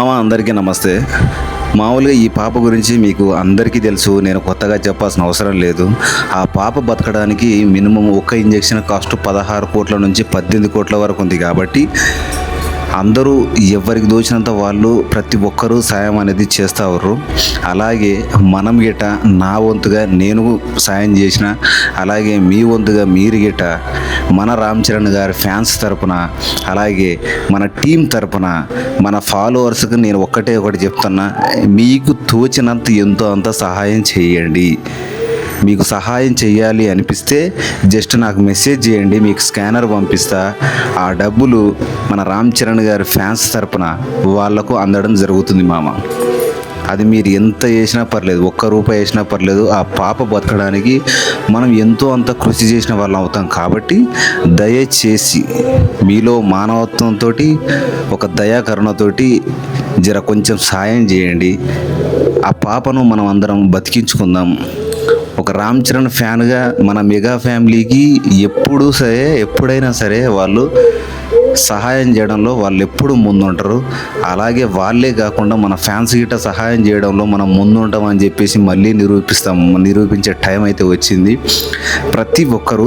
అందరికీ నమస్తే. మామూలుగా ఈ పాప గురించి మీకు అందరికీ తెలుసు, నేను కొత్తగా చెప్పాల్సిన అవసరం లేదు. ఆ పాప బతకడానికి మినిమం ఒక్క ఇంజెక్షన్ కాస్ట్ 16 కోట్ల నుంచి 18 కోట్ల వరకు ఉంది. కాబట్టి అందరూ ఎవరికి దోచినంత వాళ్ళు ప్రతి ఒక్కరూ సాయం అనేది చేస్తారు. అలాగే మనం గిట నా వంతుగా నేను సాయం చేసిన, అలాగే మీ వంతుగా మీరు గిట మన రామ్ చరణ్ గారి ఫ్యాన్స్ తరపున, అలాగే మన టీం తరపున, మన ఫాలోవర్స్కి నేను ఒకటి చెప్తున్నా, మీకు తోచినంత ఎంతో అంత సహాయం చేయండి. మీకు సహాయం చేయాలి అనిపిస్తే జస్ట్ నాకు మెసేజ్ చేయండి, మీకు స్కానర్ పంపిస్తా. ఆ డబ్బులు మన రామ్ చరణ్ గారి ఫ్యాన్స్ తరపున వాళ్లకు అందడం జరుగుతుంది మామ. అది మీరు ఎంత వేసినా పర్లేదు, ₹1 వేసినా పర్లేదు. ఆ పాప బతకడానికి మనం ఎంతో అంత కృషి చేసిన వాళ్ళం అవుతాం. కాబట్టి దయచేసి మీలో మానవత్వంతో, ఒక దయాకరుణతోటి కొంచెం సాయం చేయండి. ఆ పాపను మనం అందరం బతికించుకుందాం. ఒక రామ్ చరణ్ ఫ్యాన్గా మన మెగా ఫ్యామిలీకి ఎప్పుడైనా సరే వాళ్ళు సహాయం చేయడంలో వాళ్ళు ఎప్పుడు ముందుంటారు. అలాగే వాళ్ళే కాకుండా మన ఫ్యాన్స్ గిట్ట సహాయం చేయడంలో మనం ముందుంటామని చెప్పేసి మళ్ళీ నిరూపించే టైం అయితే వచ్చింది. ప్రతి ఒక్కరూ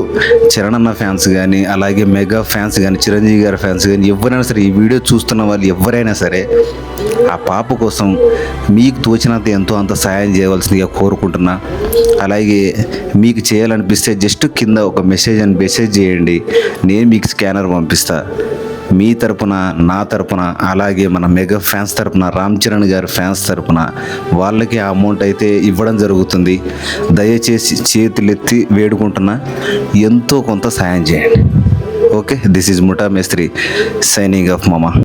చరణ్ అన్న ఫ్యాన్స్ కానీ, అలాగే మెగా ఫ్యాన్స్ కానీ, చిరంజీవి గారి ఫ్యాన్స్ కానీ, ఎవరైనా సరే, ఈ వీడియో చూస్తున్న వాళ్ళు ఎవరైనా సరే ఆ పాప కోసం మీకు తోచినంత ఎంతో అంత సహాయం చేయవలసిందిగా కోరుకుంటున్నా. అలాగే మీకు చేయాలనిపిస్తే జస్ట్ కింద ఒక మెసేజ్ చేయండి, నేను మీకు స్కానర్ పంపిస్తా. మీ తరపున, నా తరపున, అలాగే మన మెగా ఫ్యాన్స్ తరపున, రామ్ చరణ్ గారి ఫ్యాన్స్ తరపున వాళ్ళకి ఆ అమౌంట్ అయితే ఇవ్వడం జరుగుతుంది. దయచేసి చేతులెత్తి వేడుకుంటున్నా, ఎంతో కొంత సాయం చేయండి. ఓకే, దిస్ ఈజ్ ముఠా మేస్త్రి సైనింగ్ ఆఫ్ మామ.